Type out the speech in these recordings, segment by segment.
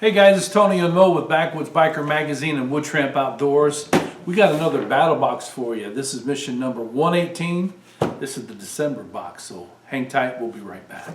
Hey guys, it's Tony and Mo with Backwoods Biker Magazine and Wood Tramp Outdoors. We got another battle box for you. This is mission number 118. This is the December box, so hang tight, we'll be right back.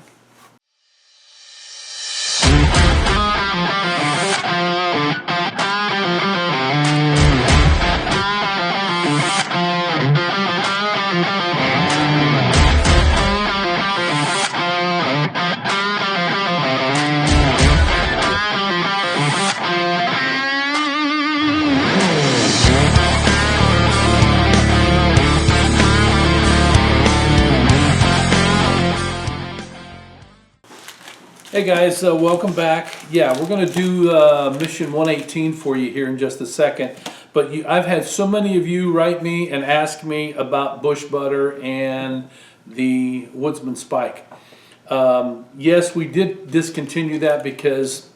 Hey guys, welcome back. Yeah, we're going to do mission 118 for you here in just a second. But I've had so many of you write me and ask me about bush butter and the Woodsman Spike. Yes, we did discontinue that because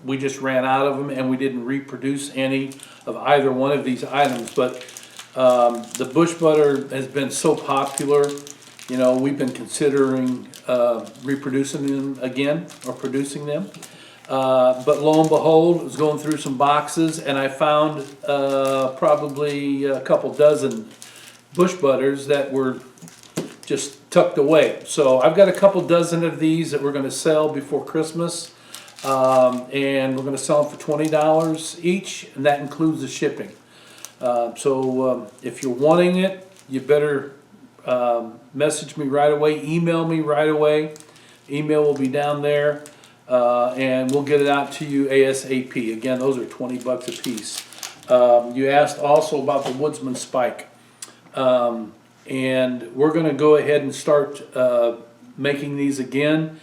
we just ran out of them and we didn't reproduce any of either one of these items. But the bush butter has been so popular, you know, we've been considering reproducing them again or producing them. But lo and behold, I was going through some boxes and I found probably a couple dozen bush butters that were just tucked away. So I've got a couple dozen of these that we're going to sell before Christmas. And we're going to sell them for $20 each, and that includes the shipping. So if you're wanting it, you better message me right away, email me right away. Email will be down there, and we'll get it out to you ASAP. Again, those are 20 bucks a piece. You asked also about the Woodsman Spike, and we're going to go ahead and start making these again.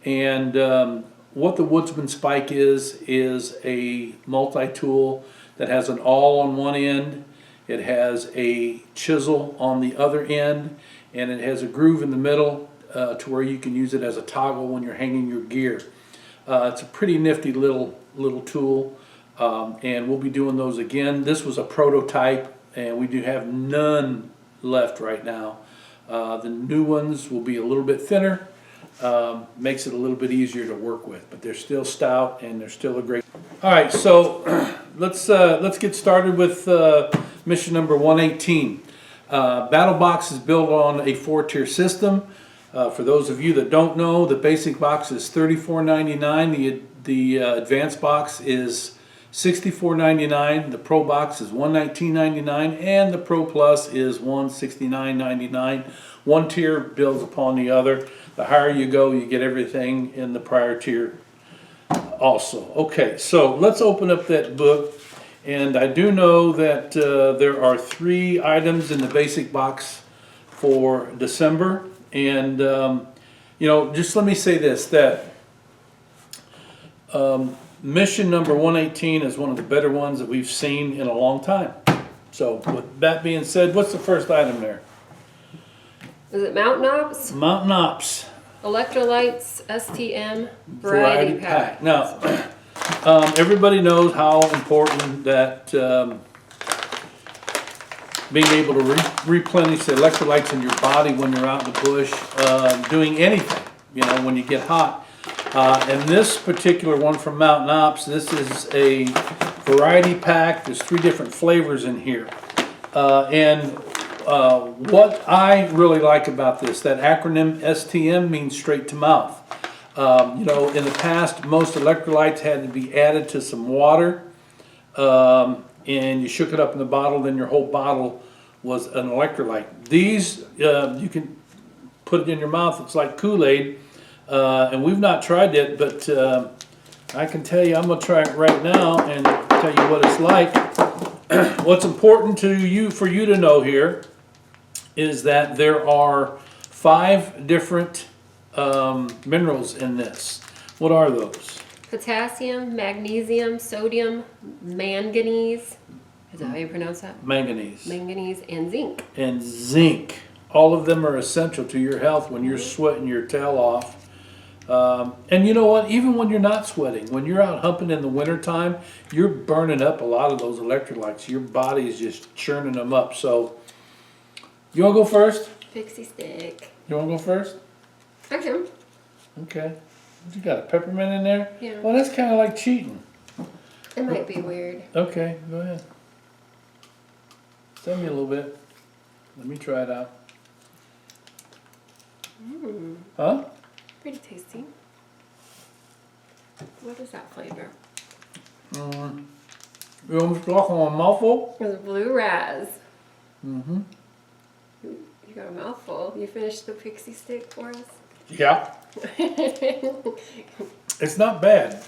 And what the Woodsman Spike is a multi-tool that has an awl on one end. It has a chisel on the other end, and it has a groove in the middle to where you can use it as a toggle when you're hanging your gear. It's a pretty nifty little tool, and we'll be doing those again. This was a prototype, and we do have none left right now. The new ones will be a little bit thinner, makes it a little bit easier to work with, but they're still stout and they're still a great. All right, so let's get started with mission number 118. Battlbox is built on a 4-tier system. For those of you that don't know, the basic box is $34.99. The advanced box is $64.99. The Pro box is $119.99, and the Pro Plus is $169.99. One tier builds upon the other. The higher you go, you get everything in the prior tier also. Okay, so let's open up that book. And I do know that there are 3 items in the basic box for December. And, you know, just let me say this, that mission number 118 is one of the better ones that we've seen in a long time. So with that being said, what's the first item there? Is it Mountain Ops? Mountain Ops. Electrolytes STM Variety Pack. Now, everybody knows how important that being able to replenish the electrolytes in your body when you're out in the bush, doing anything, you know, when you get hot. And this particular one from Mountain Ops, this is a variety pack. There's 3 different flavors in here. What I really like about this, that acronym STM means straight to mouth. You know, in the past, most electrolytes had to be added to some water, and you shook it up in the bottle, then your whole bottle was an electrolyte. These, you can put it in your mouth, it's like Kool-Aid, and we've not tried it, but I can tell you, I'm going to try it right now and tell you what it's like. What's important to you, for you to know here, is that there are 5 different minerals in this. What are those? Potassium, magnesium, sodium, manganese. Is that how you pronounce that? Manganese. Manganese and zinc. And zinc. All of them are essential to your health when you're sweating your tail off. And you know what? Even when you're not sweating, when you're out humping in the wintertime, you're burning up a lot of those electrolytes. Your body is just churning them up. So, you want to go first? Pixie stick. You want to go first? I can. Okay. You got a peppermint in there? Yeah. Well, that's kind of like cheating. It might be weird. Okay, go ahead. Send me a little bit. Let me try it out. Mmm, Huh? pretty tasty. What is that flavor? You almost talk on a mouthful? It's blue raz. Mm-hmm. You got a mouthful. You finished the pixie stick for us? Yeah. It's not bad.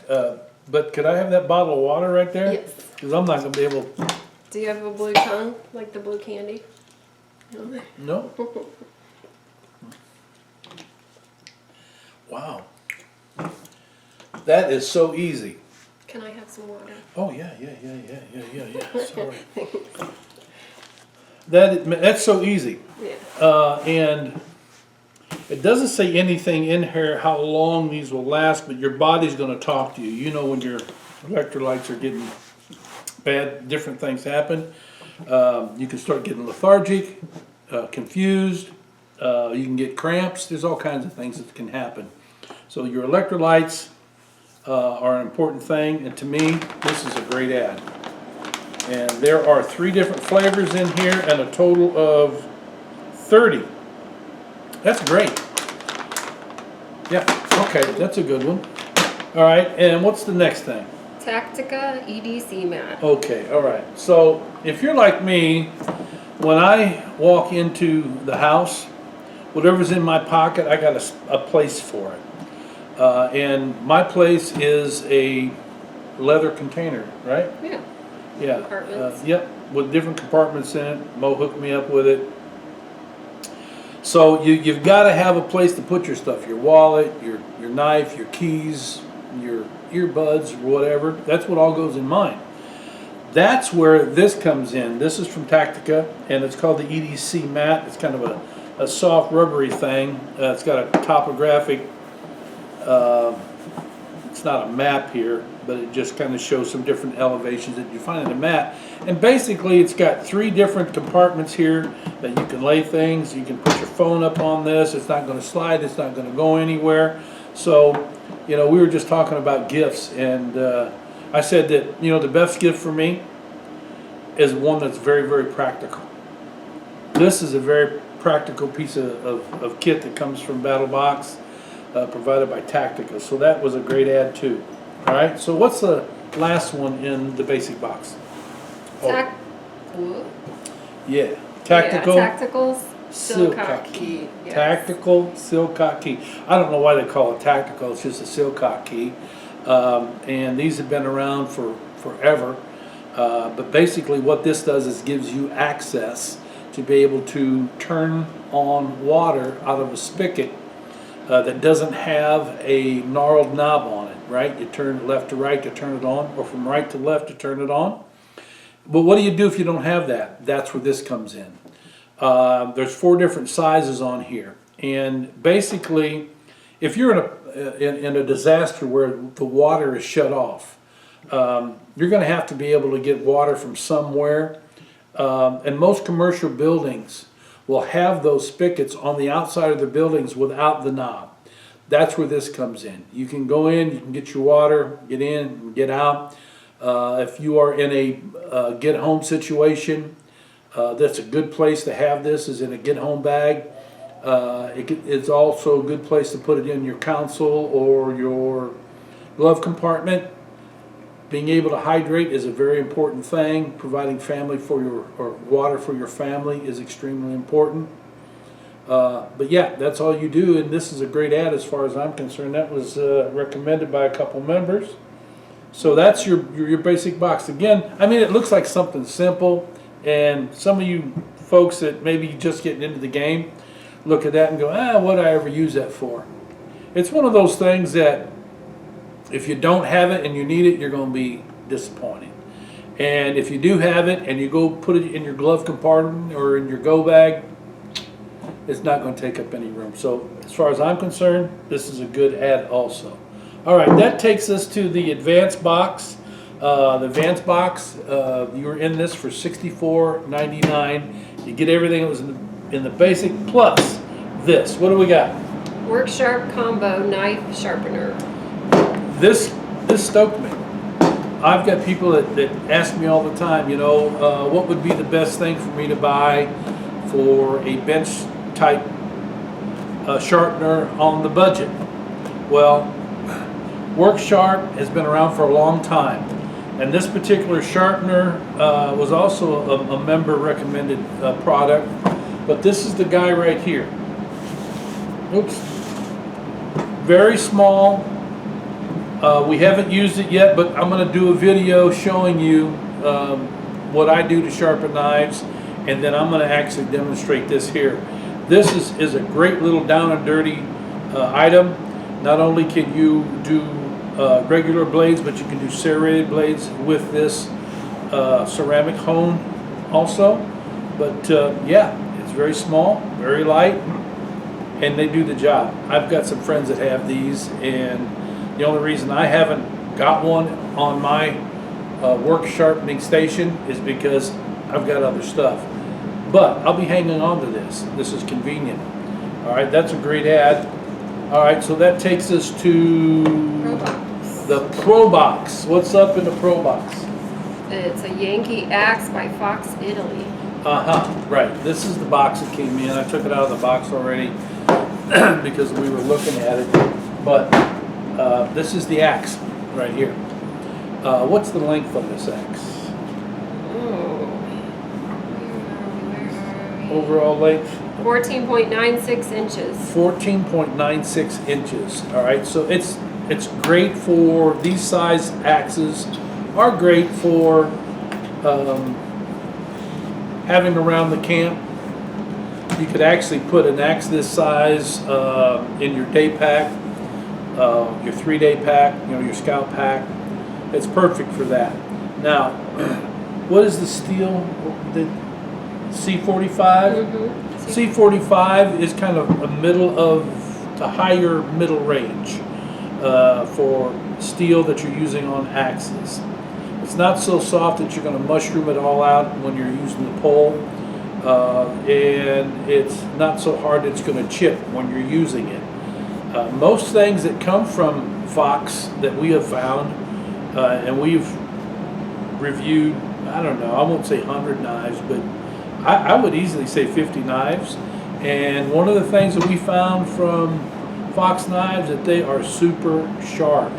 But could I have that bottle of water right there? Yes. Because I'm not going to be able. Do you have a blue tongue, like the blue candy? No. No. Wow. That is so easy. Can I have some water? Oh yeah. Sorry. That's so easy. Yeah. And it doesn't say anything in here how long these will last, but your body's going to talk to you. You know when your electrolytes are getting bad, different things happen. You can start getting lethargic, confused. You can get cramps. There's all kinds of things that can happen. So your electrolytes are an important thing, and to me, this is a great ad. And there are 3 different flavors in here and a total of 30. That's great. Yeah, okay, that's a good one. All right, and what's the next thing? Tactica EDC mat. Okay, all right. So if you're like me, when I walk into the house, whatever's in my pocket, I got a place for it. And my place is a leather container, right? Yeah. Yeah. Compartments. Yep, with different compartments in it. Mo hooked me up with it. So you've got to have a place to put your stuff, your wallet, your knife, your keys, your earbuds, or whatever. That's what all goes in mine. That's where this comes in. This is from Tactica, and it's called the EDC mat. It's kind of a soft rubbery thing. It's got a topographic, it's not a map here, but it just kind of shows some different elevations that you find in a mat. And basically it's got 3 different compartments here that you can lay things. You can put your phone up on this. It's not going to slide. It's not going to go anywhere. So, you know, we were just talking about gifts, and I said that, you know, the best gift for me is one that's very, very practical. This is a very practical piece of kit that comes from Battlbox, provided by Tactica. So that was a great ad too. All right, so what's the last one in the basic box? Yeah, Tactical. Yeah, Tacticals Silcock key. Yes. Tactical Silcock key. I don't know why they call it tactical. It's just a Silcock key. And these have been around for forever. But basically what this does is gives you access to be able to turn on water out of a spigot that doesn't have a gnarled knob on it, right? You turn left to right to turn it on, or from right to left to turn it on. But what do you do if you don't have that? That's where this comes in. There's 4 different sizes on here. And basically, if you're in a disaster where the water is shut off, you're going to have to be able to get water from somewhere. And most commercial buildings will have those spigots on the outside of the buildings without the knob. That's where this comes in. You can go in, you can get your water, get in and get out. If you are in a get home situation, that's a good place to have this, is in a get home bag. It's also a good place to put it in your console or your glove compartment. Being able to hydrate is a very important thing. Providing family for your, or water for your family, is extremely important. But yeah, that's all you do, and this is a great ad as far as I'm concerned. That was recommended by a couple members. So that's your basic box. Again, I mean, it looks like something simple, and some of you folks that maybe just getting into the game look at that and go, what did I ever use that for? It's one of those things that if you don't have it and you need it, you're going to be disappointed. And if you do have it and you go put it in your glove compartment or in your go bag, it's not going to take up any room. So as far as I'm concerned, this is a good ad also. All right, that takes us to the advanced box. The advanced box, you were in this for $64.99. You get everything that was in the basic plus this. What do we got? Worksharp Combo Knife Sharpener. This stoked me. I've got people that ask me all the time, you know, what would be the best thing for me to buy for a bench type sharpener on the budget? Well, Worksharp has been around for a long time, and this particular sharpener was also a member recommended product, but this is the guy right here. Oops. Very small. We haven't used it yet, but I'm going to do a video showing you what I do to sharpen knives, and then I'm going to actually demonstrate this here. This is a great little down and dirty item. Not only can you do regular blades, but you can do serrated blades with this ceramic hone also. But yeah, it's very small, very light, and they do the job. I've got some friends that have these, and the only reason I haven't got one on my work sharpening station is because I've got other stuff. But I'll be hanging on to this. This is convenient. All right, that's a great ad. All right, so that takes us to ProBox. the Pro Box. What's up in the Pro Box? It's a Yankee axe by Fox, Italy. Right. This is the box that came in. I took it out of the box already because we were looking at it. But this is the axe right here. What's the length on this axe? Oh. Where are we? Overall length? 14.96 inches. 14.96 inches. All right, so it's great for these size axes. Are great for having around the camp. You could actually put an axe this size in your day pack, your 3-day pack, you know, your scout pack. It's perfect for that. Now, what is the steel? The C45? C45 is kind of a middle of the higher middle range for steel that you're using on axes. It's not so soft that you're going to mushroom it all out when you're using the pole, and it's not so hard that it's going to chip when you're using it. Most things that come from Fox that we have found, and we've reviewed, I don't know, I won't say 100 knives, but I would easily say 50 knives. And one of the things that we found from Fox knives that they are super sharp.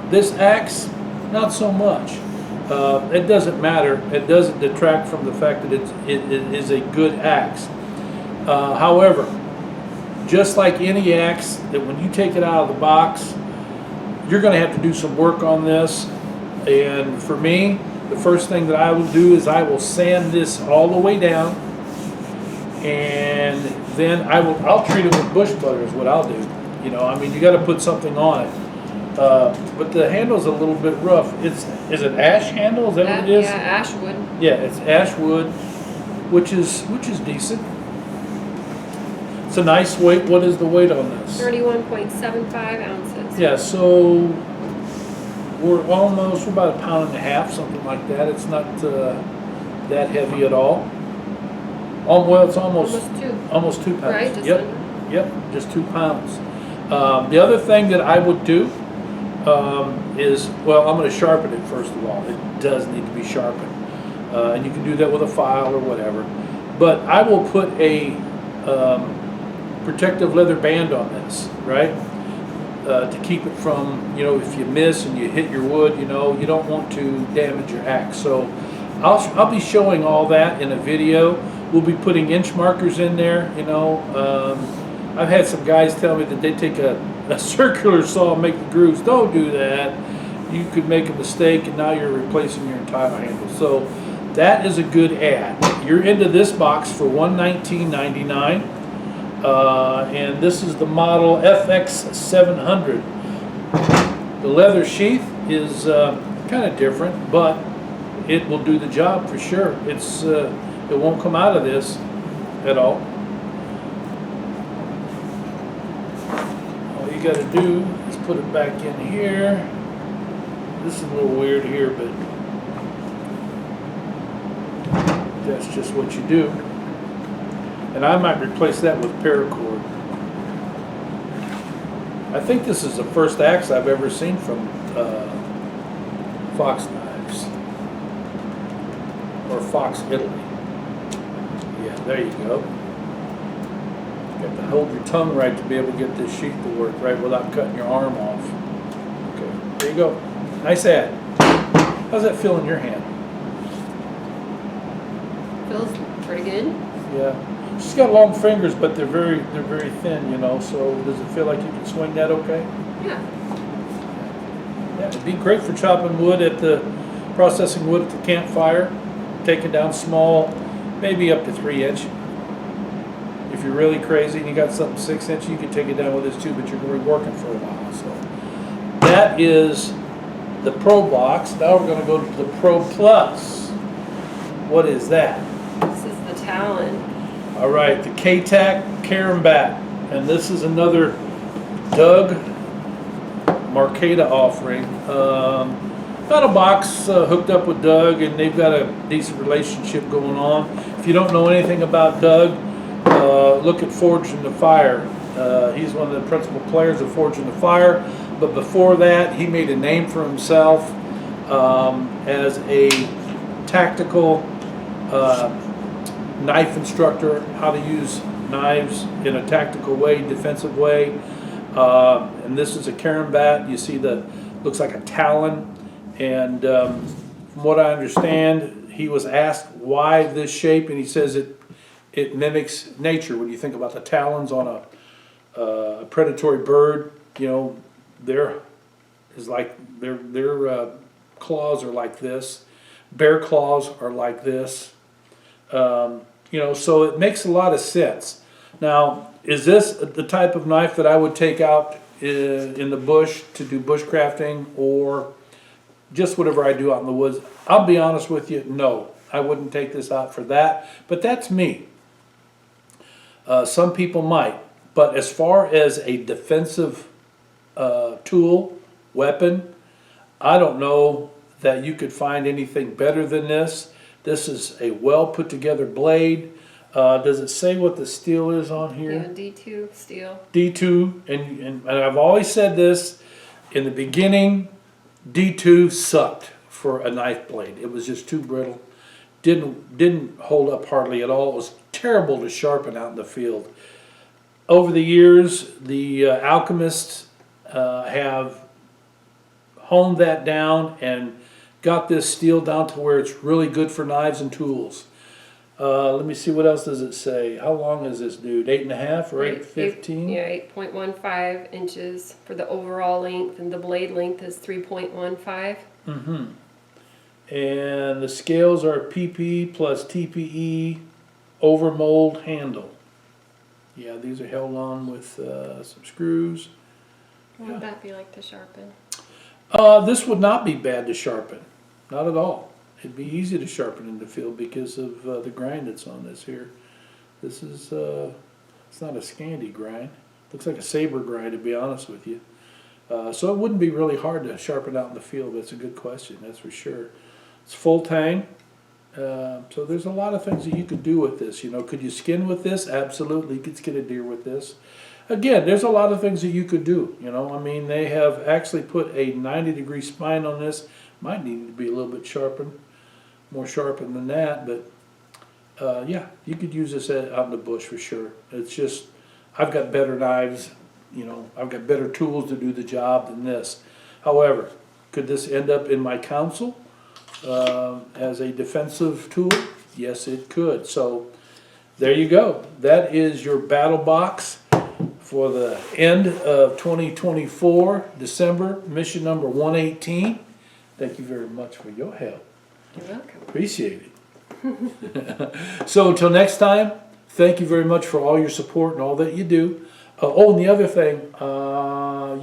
This axe, not so much. It doesn't matter. It doesn't detract from the fact that it is a good axe. However, just like any axe, that when you take it out of the box, you're going to have to do some work on this. And for me, the first thing that I will do is I will sand this all the way down, and then I'll treat it with bush butter is what I'll do. You know, I mean, you got to put something on it. But the handle's a little bit rough. Is it ash handle? Is that what it is? Yeah, ash wood. Yeah, it's ash wood, which is decent. It's a nice weight. What is the weight on this? 31.75 ounces. Yeah, so we're about 1.5 pounds, something like that. It's not that heavy at all. Well, it's almost 2 pounds. Right, just under. Yep, just 2 pounds. The other thing that I would do is, well, I'm going to sharpen it first of all. It does need to be sharpened. And you can do that with a file or whatever. But I will put a protective leather band on this, right? To keep it from, you know, if you miss and you hit your wood, you know, you don't want to damage your axe. So I'll be showing all that in a video. We'll be putting inch markers in there, you know. I've had some guys tell me that they take a circular saw and make the grooves. Don't do that. You could make a mistake and now you're replacing your entire handle. So that is a good ad. You're into this box for $119.99. And this is the model FX700. The leather sheath is kind of different, but it will do the job for sure. It won't come out of this at all. All you got to do is put it back in here. This is a little weird here, but that's just what you do. And I might replace that with paracord. I think this is the first axe I've ever seen from Fox Knives. Or Fox Italy. Yeah, there you go. You have to hold your tongue right to be able to get this sheath to work right without cutting your arm off. Okay, there you go. Nice ad. How's that feel in your hand? Feels pretty good. Yeah. She's got long fingers, but they're very thin, you know, so does it feel like you can swing that okay? Yeah. Yeah, it'd be great for chopping wood processing wood at the campfire, taking down small, maybe up to 3-inch. If you're really crazy and you got something 6-inch, you can take it down with this too, but you're going to be working for a while. So that is the Pro Box. Now we're going to go to the Pro Plus. What is that? This is the Talon. All right, the K-Tac Carambat, and this is another Doug Marcata offering. Battlbox hooked up with Doug, and they've got a decent relationship going on. If you don't know anything about Doug, look at Forged in the Fire. He's one of the principal players of Forged in the Fire, but before that, he made a name for himself as a tactical knife instructor, how to use knives in a tactical way, defensive way. And this is a Carambat. You see looks like a talon. And from what I understand, he was asked why this shape, and he says it mimics nature. When you think about the talons on a predatory bird, you know, their claws are like this. Bear claws are like this. You know, so it makes a lot of sense. Now, is this the type of knife that I would take out in the bush to do bushcrafting, or just whatever I do out in the woods? I'll be honest with you, no. I wouldn't take this out for that, but that's me. Some people might, but as far as a defensive tool, weapon, I don't know that you could find anything better than this. This is a well put together blade. Does it say what the steel is on here? Yeah, D2 steel. D2, and I've always said this in the beginning, D2 sucked for a knife blade. It was just too brittle. Didn't hold up hardly at all. It was terrible to sharpen out in the field. Over the years, the alchemists have honed that down and got this steel down to where it's really good for knives and tools. Let me see, what else does it say? How long is this dude? 8.5 or 8.15? Yeah, 8.15 inches for the overall length, and the blade length is 3.15. Mm-hmm. And the scales are PP plus TPE over mold handle. Yeah, these are held on with some screws. What would that be like to sharpen? This would not be bad to sharpen. Not at all. It'd be easy to sharpen in the field because of the grind that's on this here. This is, it's not a Scandi grind. Looks like a saber grind, to be honest with you. So it wouldn't be really hard to sharpen out in the field. That's a good question, that's for sure. It's full tang. So there's a lot of things that you could do with this. You know, could you skin with this? Absolutely, you could skin a deer with this. Again, there's a lot of things that you could do. You know, I mean, they have actually put a 90-degree spine on this. Might need to be a little bit sharpened, more sharpened than that, but yeah, you could use this out in the bush for sure. It's just, I've got better knives, you know, I've got better tools to do the job than this. However, could this end up in my council as a defensive tool? Yes, it could. So there you go. That is your Battlbox for the end of 2024, December, mission number 118. Thank you very much for your help. You're welcome. Appreciate it. So until next time, thank you very much for all your support and all that you do. Oh, and the other thing,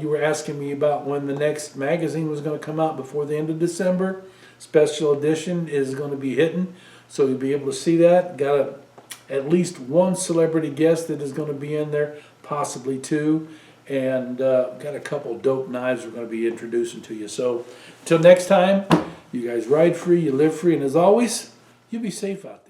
you were asking me about when the next magazine was going to come out before the end of December. Special edition is going to be hitting, so you'll be able to see that. Got at least one celebrity guest that is going to be in there, possibly two. And got a couple dope knives we're going to be introducing to you. So, till next time, you guys ride free, you live free, and as always, you be safe out there.